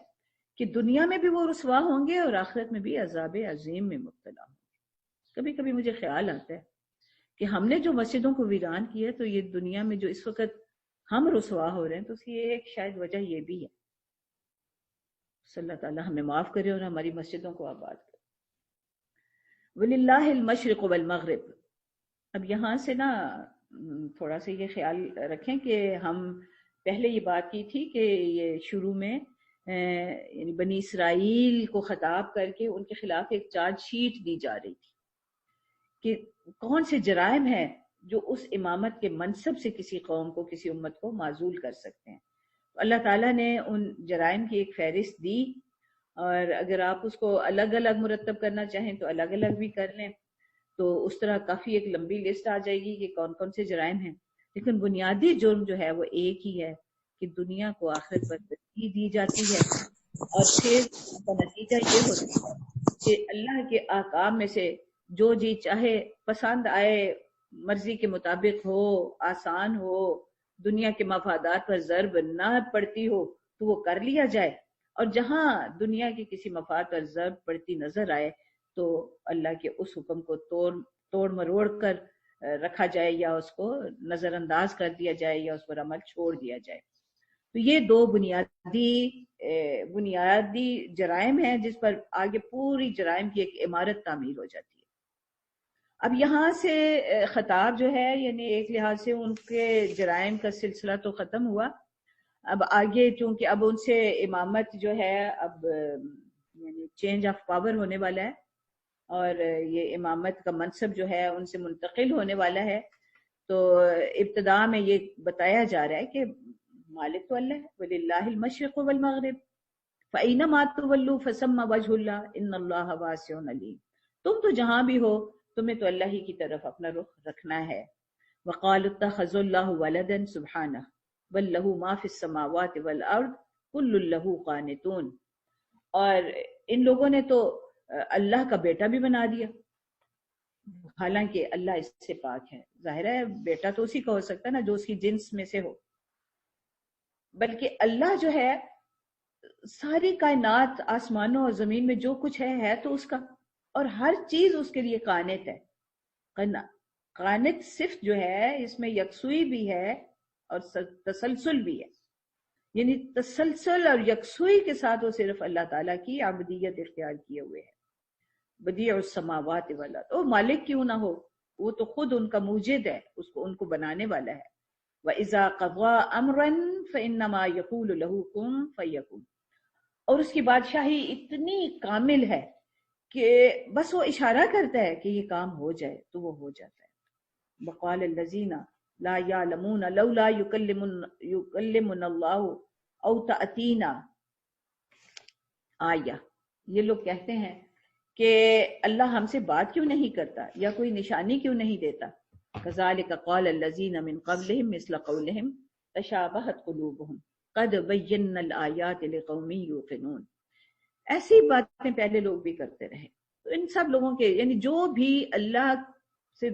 Speaker 1: کہ دنیا میں بھی وہ رسوا ہوں گے اور آخرت میں بھی عذاب عظیم میں مبتلا ہوں گے. کبھی کبھی مجھے خیال آتا ہے کہ ہم نے جو مسجدوں کو ویران کیا تو یہ دنیا میں جو اس وقت ہم رسوا ہو رہے ہیں تو اس کی ایک شاید وجہ یہ بھی ہے. صلی اللہ تعالیٰ ہمیں معاف کرے اور ہماری مسجدوں کو آباد کرے. وَلِلَّهِ الْمَشْرِقُ وَالْمَغْرِبُ. اب یہاں سے نا تھوڑا سا یہ خیال رکھیں کہ ہم پہلے یہ بات کی تھی کہ یہ شروع میں یعنی بنی اسرائیل کو خطاب کر کے ان کے خلاف ایک چارج شیٹ دی جا رہی تھی کہ کون سے جرائم ہیں جو اس امامت کے منصب سے کسی قوم کو کسی امت کو معزول کر سکتے ہیں. اللہ تعالیٰ نے ان جرائم کی ایک فہرست دی اور اگر آپ اس کو الگ الگ مرتب کرنا چاہیں تو الگ الگ بھی کر لیں تو اس طرح کافی ایک لمبی لسٹ آ جائے گی کہ کون کون سے جرائم ہیں. لیکن بنیادی جرم جو ہے وہ ایک ہی ہے کہ دنیا کو آخرت پر ترجیح دی جاتی ہے اور پھر اس کا نتیجہ یہ ہوتا ہے کہ اللہ کے احکام میں سے جو جی چاہے پسند آئے مرضی کے مطابق ہو، آسان ہو، دنیا کے مفادات پر ضرب نہ پڑتی ہو تو وہ کر لیا جائے، اور جہاں دنیا کے کسی مفاد پر ضرب پڑتی نظر آئے تو اللہ کے اس حکم کو توڑ مروڑ کر رکھا جائے یا اس کو نظر انداز کر دیا جائے یا اس پر عمل چھوڑ دیا جائے. تو یہ دو بنیادی جرائم ہیں جس پر آگے پوری جرائم کی ایک عمارت تعمیر ہو جاتی ہے. اب یہاں سے خطاب جو ہے یعنی ایک لحاظ سے ان کے جرائم کا سلسلہ تو ختم ہوا. اب آگے چونکہ اب ان سے امامت جو ہے اب یعنی چینج آف پاور ہونے والا ہے اور یہ امامت کا منصب جو ہے ان سے منتقل ہونے والا ہے. تو ابتدا میں یہ بتایا جا رہا ہے کہ مالک تو اللہ ہے، وَلِلَّهِ الْمَشْرِقُ وَالْمَغْرِبُ فَأَيْنَمَا تُوَلُّوا فَثَمَّ وَجْهُ اللَّهِ إِنَّ اللَّهَ وَاسِعٌ عَلِيمٌ. تم تو جہاں بھی ہو تمہیں تو اللہ ہی کی طرف اپنا رخ رکھنا ہے. وَقَالُوا اتَّخَذَ اللَّهُ وَلَدًا سُبْحَانَهُ بل لہو ما فی السماوات والارض کل لہو قانتون. اور ان لوگوں نے تو اللہ کا بیٹا بھی بنا دیا، حالانکہ اللہ اس سے پاک ہے. ظاہر ہے بیٹا تو اسی کا ہو سکتا ہے نا جو اس کی جنس میں سے ہو، بلکہ اللہ جو ہے ساری کائنات آسمانوں اور زمین میں جو کچھ ہے تو اس کا، اور ہر چیز اس کے لیے قانت ہے. قانت صفت جو ہے اس میں یکسوئی بھی ہے اور تسلسل بھی ہے، یعنی تسلسل اور یکسوئی کے ساتھ وہ صرف اللہ تعالیٰ کی عبودیت اختیار کیے ہوئے ہے. بدیع السماوات والارض، وہ مالک کیوں نہ ہو، وہ تو خود ان کا موجد ہے، اس کو ان کو بنانے والا ہے. وَإِذَا قَضَى أَمْرًا فَإِنَّمَا يَقُولُ لَهُ كُن فَيَكُن. اور اس کی بادشاہی اتنی کامل ہے کہ بس وہ اشارہ کرتا ہے کہ یہ کام ہو جائے تو وہ ہو جاتا ہے. وقال الذین لا يعلمون لولا يكلمنا اللہ او تأتینا آیہ. یہ لوگ کہتے ہیں کہ اللہ ہم سے بات کیوں نہیں کرتا یا کوئی نشانی کیوں نہیں دیتا. کذالک قال الذین من قبلہم مثل قولہم تشابہت قلوبہم قد بینا الآیات لقوم یوقنون. ایسی باتیں پہلے لوگ بھی کرتے رہے. تو ان سب لوگوں کے یعنی جو بھی اللہ سے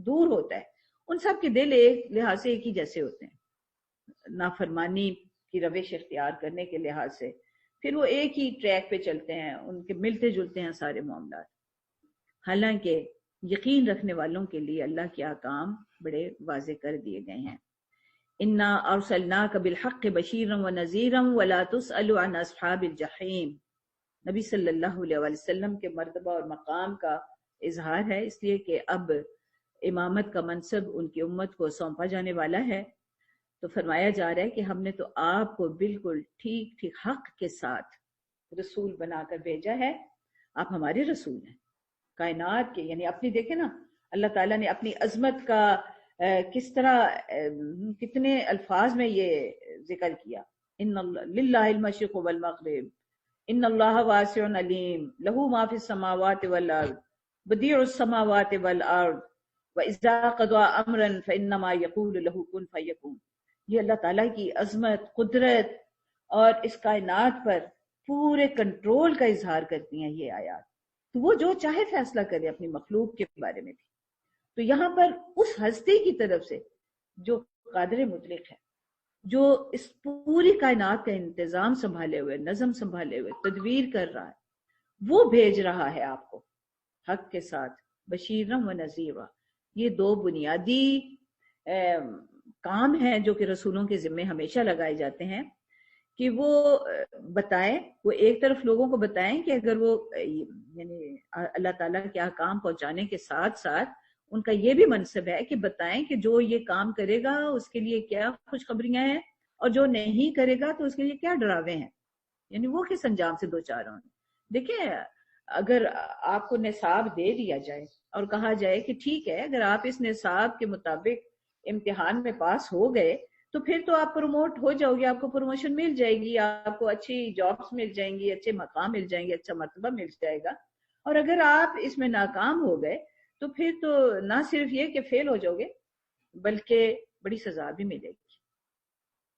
Speaker 1: دور ہوتا ہے ان سب کے دل ایک لحاظ سے ایک ہی جیسے ہوتے ہیں، نافرمانی کی روش اختیار کرنے کے لحاظ سے پھر وہ ایک ہی ٹریک پہ چلتے ہیں، ان کے ملتے جلتے ہیں سارے معاملات. حالانکہ یقین رکھنے والوں کے لیے اللہ کے احکام بڑے واضح کر دیے گئے ہیں. انا ارسلناک بالحق بشیرا ونذیرا ولا تسأل عن اصحاب الجحیم. نبی صلی اللہ علیہ وسلم کے مرتبہ اور مقام کا اظہار ہے، اس لیے کہ اب امامت کا منصب ان کی امت کو سونپا جانے والا ہے، تو فرمایا جا رہا ہے کہ ہم نے تو آپ کو بالکل ٹھیک ٹھیک حق کے ساتھ رسول بنا کر بھیجا ہے، آپ ہمارے رسول ہیں کائنات کے. یعنی اپنی دیکھیں نا، اللہ تعالیٰ نے اپنی عظمت کا کس طرح کتنے الفاظ میں یہ ذکر کیا. ان للہ المشرق والمغرب ان اللہ واسع علیم لہ ما فی السماوات والارض بدیع السماوات والارض واذا قضى امرا فانما يقول له كن فيكون. یہ اللہ تعالیٰ کی عظمت، قدرت اور اس کائنات پر پورے کنٹرول کا اظہار کرتی ہیں یہ آیات. تو وہ جو چاہے فیصلہ کرے اپنی مخلوق کے بارے میں بھی. تو یہاں پر اس ہستی کی طرف سے جو قادر مطلق ہے، جو اس پوری کائنات کا انتظام سنبھالے ہوئے، نظم سنبھالے ہوئے تدبیر کر رہا ہے، وہ بھیج رہا ہے آپ کو حق کے ساتھ بشیرم و نذیرا. یہ دو بنیادی کام ہیں جو کہ رسولوں کے ذمے ہمیشہ لگائے جاتے ہیں کہ وہ بتائیں، وہ ایک طرف لوگوں کو بتائیں کہ اگر وہ یعنی اللہ تعالیٰ کے احکام پہنچانے کے ساتھ ساتھ ان کا یہ بھی منصب ہے کہ بتائیں کہ جو یہ کام کرے گا اس کے لیے کیا خوشخبریاں ہیں اور جو نہیں کرے گا تو اس کے لیے کیا ڈراوے ہیں، یعنی وہ کس انجام سے دوچار ہوں. دیکھیں، اگر آپ کو نصاب دے دیا جائے اور کہا جائے کہ ٹھیک ہے اگر آپ اس نصاب کے مطابق امتحان میں پاس ہو گئے تو پھر تو آپ پروموٹ ہو جاؤ گے، آپ کو پروموشن مل جائے گی، آپ کو اچھی جابس مل جائیں گی، اچھے مقام مل جائیں گے، اچھا مرتبہ مل جائے گا. اور اگر آپ اس میں ناکام ہو گئے تو پھر تو نہ صرف یہ کہ فیل ہو جاؤ گے بلکہ بڑی سزا بھی ملے گی.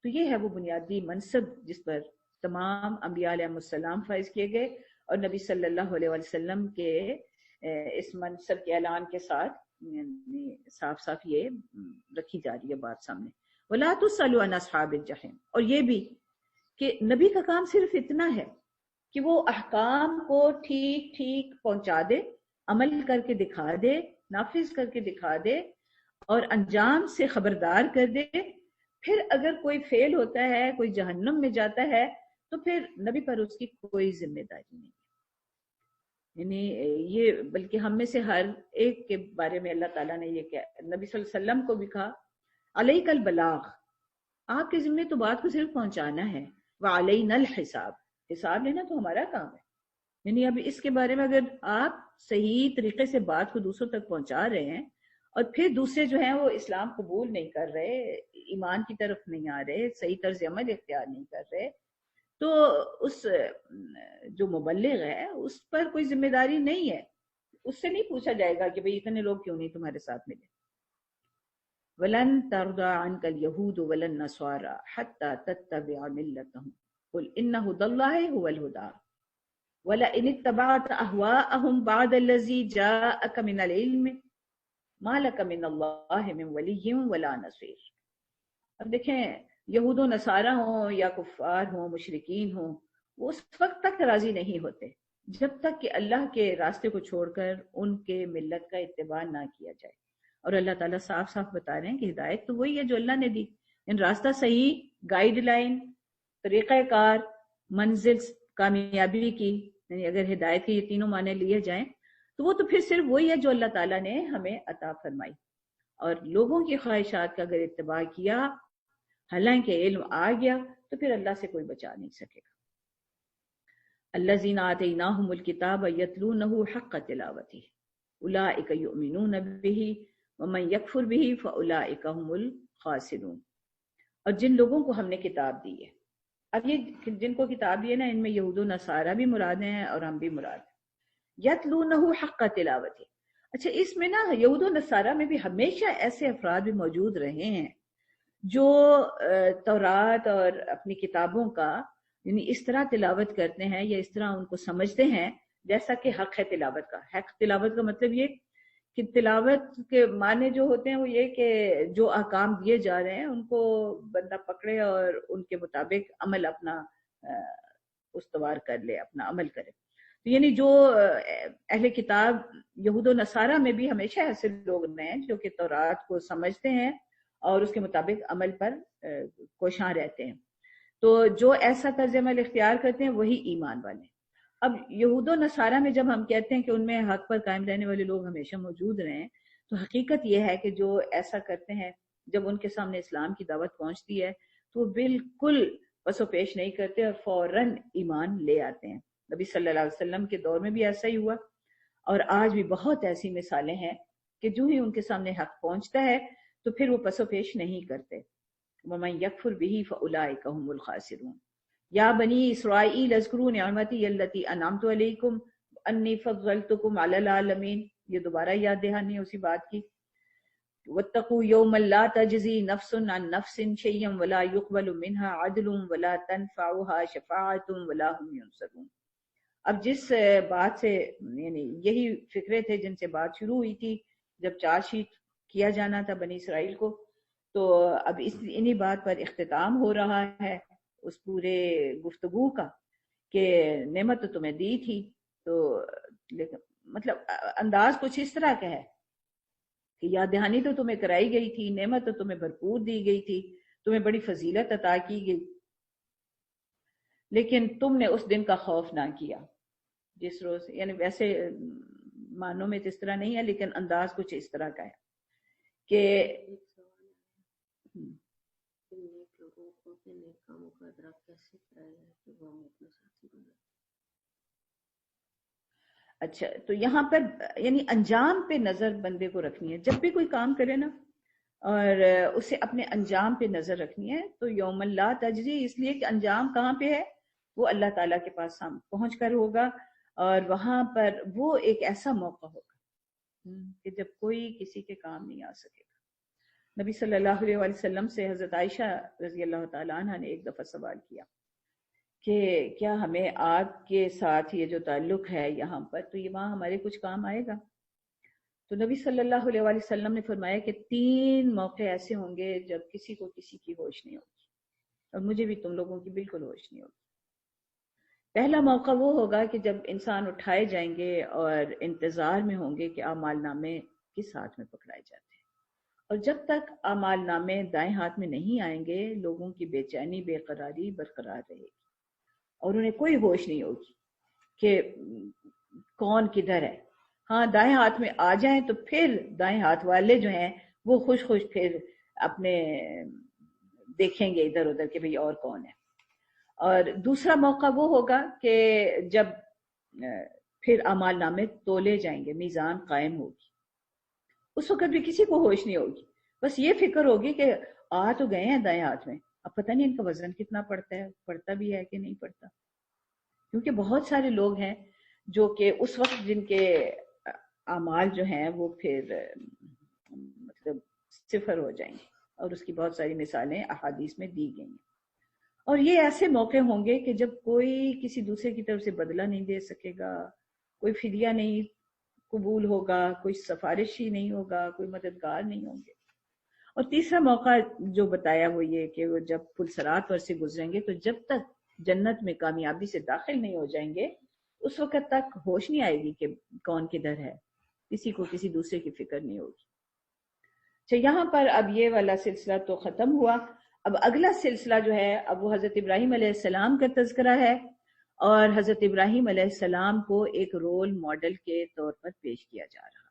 Speaker 1: تو یہ ہے وہ بنیادی منصب جس پر تمام انبیاء علیہ السلام فائز کیے گئے، اور نبی صلی اللہ علیہ وسلم کے اس منصب کے اعلان کے ساتھ صاف صاف یہ رکھی جا رہی ہے بات سامنے. وَلَا تُسْأَلُوا عَنْ أَصْحَابِ الْجَحِيمِ. اور یہ بھی کہ نبی کا کام صرف اتنا ہے کہ وہ احکام کو ٹھیک ٹھیک پہنچا دے، عمل کر کے دکھا دے، نافذ کر کے دکھا دے اور انجام سے خبردار کر دے. پھر اگر کوئی فیل ہوتا ہے، کوئی جہنم میں جاتا ہے تو پھر نبی پر اس کی کوئی ذمہ داری نہیں. یعنی یہ بلکہ ہم میں سے ہر ایک کے بارے میں اللہ تعالیٰ نے یہ کہا، نبی صلی اللہ علیہ وسلم کو بھی کہا علیک البلاغ، آپ کے ذمہ تو بات کو صرف پہنچانا ہے، وعلینا الحساب، حساب لینا تو ہمارا کام ہے. یعنی اب اس کے بارے میں اگر آپ صحیح طریقے سے بات کو دوسروں تک پہنچا رہے ہیں اور پھر دوسرے جو ہیں وہ اسلام قبول نہیں کر رہے، ایمان کی طرف نہیں آ رہے، صحیح طرز عمل اختیار نہیں کر رہے، تو اس جو مبلغ ہے اس پر کوئی ذمہ داری نہیں ہے. اس سے نہیں پوچھا جائے گا کہ بھئی اتنے لوگ کیوں نہیں تمہارے ساتھ ملے. وَلَن تَرْضَىٰ عَنْكَ الْيَهُودُ وَلَا النَّصَارَىٰ حَتَّىٰ تَتَّبِعَ مِلَّتَهُمْ قُلْ إِنَّ هُدَى اللَّهِ هُوَ الْهُدَىٰ وَلَئِنِ اتَّبَعْتَ أَهْوَاءَهُمْ بَعْدَ الَّذِي جَاءَكَ مِنَ الْعِلْمِ مَا لَكَ مِنَ اللَّهِ مِن وَلِيٍّ وَلَا نَصِيرٍ. اب دیکھیں، یہود و نصارہ ہوں یا کفار ہوں، مشرکین ہوں، وہ اس وقت تک راضی نہیں ہوتے جب تک کہ اللہ کے راستے کو چھوڑ کر ان کے ملت کا اتباع نہ کیا جائے. اور اللہ تعالیٰ صاف صاف بتا رہے ہیں کہ ہدایت تو وہی ہے جو اللہ نے دی، ان راستہ صحیح، گائیڈ لائن، طریقہ کار، منزل کامیابی کی. یعنی اگر ہدایت کے یہ تینوں معنی لیے جائیں تو وہ تو پھر صرف وہی ہے جو اللہ تعالیٰ نے ہمیں عطا فرمائی. اور لوگوں کی خواہشات کا اگر اتباع کیا، حالانکہ علم آ گیا، تو پھر اللہ سے کوئی بچا نہیں سکے گا. الذین آتیناہم الکتاب یتلونہ حق تلاوتہ اولئک یؤمنون بہ ومن یکفر بہ فاولئک هم الخاسرون. اور جن لوگوں کو ہم نے کتاب دی ہے، اب یہ جن کو کتاب دی ہے نا، ان میں یہود و نصارہ بھی مراد ہیں اور ہم بھی مراد ہیں. یتلونہ حق تلاوتہ، اچھا اس میں نا یہود و نصارہ میں بھی ہمیشہ ایسے افراد بھی موجود رہے ہیں جو تورات اور اپنی کتابوں کا یعنی اس طرح تلاوت کرتے ہیں یا اس طرح ان کو سمجھتے ہیں جیسا کہ حق ہے تلاوت کا. حق تلاوت کا مطلب یہ کہ تلاوت کے معنی جو ہوتے ہیں وہ یہ کہ جو احکام دیے جا رہے ہیں ان کو بندہ پکڑے اور ان کے مطابق عمل اپنا استوار کر لے، اپنا عمل کرے. تو یعنی جو اہل کتاب یہود و نصارہ میں بھی ہمیشہ ایسے لوگ ہیں جو کہ تورات کو سمجھتے ہیں اور اس کے مطابق عمل پر کوشاں رہتے ہیں. تو جو ایسا طرز عمل اختیار کرتے ہیں وہی ایمان والے ہیں. اب یہود و نصارہ میں جب ہم کہتے ہیں کہ ان میں حق پر قائم رہنے والے لوگ ہمیشہ موجود رہے ہیں، تو حقیقت یہ ہے کہ جو ایسا کرتے ہیں جب ان کے سامنے اسلام کی دعوت پہنچتی ہے تو وہ بالکل پس و پیش نہیں کرتے اور فوراً ایمان لے آتے ہیں. نبی صلی اللہ علیہ وسلم کے دور میں بھی ایسا ہی ہوا اور آج بھی بہت ایسی مثالیں ہیں کہ جو ہی ان کے سامنے حق پہنچتا ہے تو پھر وہ پس و پیش نہیں کرتے. وَمَن يَكْفُرْ بِهِ فَأُولَٰئِكَ هُمُ الْخَاسِرُونَ. یا بنی اسرائیل اذکروا نعمتی التی انعمت علیکم انی فضلتکم علی العالمین. یہ دوبارہ یاد دہانی اسی بات کی. واتقوا یوما لا تجزی نفس عن نفس شیئا ولا يقبل منها عدل ولا تنفعها شفاعۃ ولا هم ينصرون. اب جس بات سے یعنی یہی فکرے تھے جن سے بات شروع ہوئی تھی جب چارج شیٹ کیا جانا تھا بنی اسرائیل کو، تو اب انہی بات پر اختتام ہو رہا ہے اس پورے گفتگو کا کہ نعمت تو تمہیں دی تھی، تو مطلب انداز کچھ اس طرح کا ہے کہ یاد دہانی تو تمہیں کرائی گئی تھی، نعمت تو تمہیں بھرپور دی گئی تھی، تمہیں بڑی فضیلت عطا کی گئی، لیکن تم نے اس دن کا خوف نہ کیا جس روز، یعنی ویسے معنوں میں اس طرح نہیں ہے لیکن انداز کچھ اس طرح کا ہے کہ اچھا تو یہاں پر یعنی انجام پہ نظر بندے کو رکھنی ہے. جب بھی کوئی کام کرے نا اور اسے اپنے انجام پہ نظر رکھنی ہے تو یوم لا تجزی، اس لیے کہ انجام کہاں پہ ہے، وہ اللہ تعالیٰ کے پاس ہم پہنچ کر ہوگا، اور وہاں پر وہ ایک ایسا موقع ہوگا کہ جب کوئی کسی کے کام نہیں آ سکے گا. نبی صلی اللہ علیہ وسلم سے حضرت عائشہ رضی اللہ تعالیٰ عنہ نے ایک دفعہ سوال کیا کہ کیا ہمیں آگ کے ساتھ یہ جو تعلق ہے یہاں پر، تو یہ وہاں ہمارے کچھ کام آئے گا؟ تو نبی صلی اللہ علیہ وسلم نے فرمایا کہ 3 موقع ایسے ہوں گے جب کسی کو کسی کی ہوش نہیں ہوگی، اور مجھے بھی تم لوگوں کی بالکل ہوش نہیں ہوگی. پہلا موقع وہ ہوگا کہ جب انسان اٹھائے جائیں گے اور انتظار میں ہوں گے کہ اعمال نامے کس ہاتھ میں پکڑائے جاتے ہیں، اور جب تک اعمال نامے دائیں ہاتھ میں نہیں آئیں گے لوگوں کی بے چینی بے قراری برقرار رہے گی اور انہیں کوئی ہوش نہیں ہوگی کہ کون کدھر ہے. ہاں دائیں ہاتھ میں آ جائیں تو پھر دائیں ہاتھ والے جو ہیں وہ خوش خوش پھر اپنے دیکھیں گے ادھر ادھر کہ بھئی اور کون ہے. اور دوسرا موقع وہ ہوگا کہ جب پھر اعمال نامے تولے جائیں گے، میزان قائم ہوگی، اس وقت بھی کسی کو ہوش نہیں ہوگی، بس یہ فکر ہوگی کہ آ تو گئے ہیں دائیں ہاتھ میں، اب پتہ نہیں ان کا وزن کتنا پڑتا ہے، پڑتا بھی ہے کہ نہیں پڑتا. کیونکہ بہت سارے لوگ ہیں جو کہ اس وقت جن کے اعمال جو ہیں وہ پھر مطلب صفر ہو جائیں گے، اور اس کی بہت ساری مثالیں احادیث میں دی گئی ہیں. اور یہ ایسے موقع ہوں گے کہ جب کوئی کسی دوسرے کی طرف سے بدلہ نہیں دے سکے گا، کوئی فدیہ نہیں قبول ہوگا، کوئی سفارش ہی نہیں ہوگا، کوئی مددگار نہیں ہوں گے. اور تیسرا موقع جو بتایا وہ یہ کہ وہ جب پلسرات پر سے گزریں گے تو جب تک جنت میں کامیابی سے داخل نہیں ہو جائیں گے اس وقت تک ہوش نہیں آئے گی کہ کون کدھر ہے، کسی کو کسی دوسرے کی فکر نہیں ہوگی. اچھا یہاں پر اب یہ والا سلسلہ تو ختم ہوا. اب اگلا سلسلہ جو ہے اب وہ حضرت ابراہیم علیہ السلام کا تذکرہ ہے، اور حضرت ابراہیم علیہ السلام کو ایک رول ماڈل کے طور پر پیش کیا جا رہا ہے.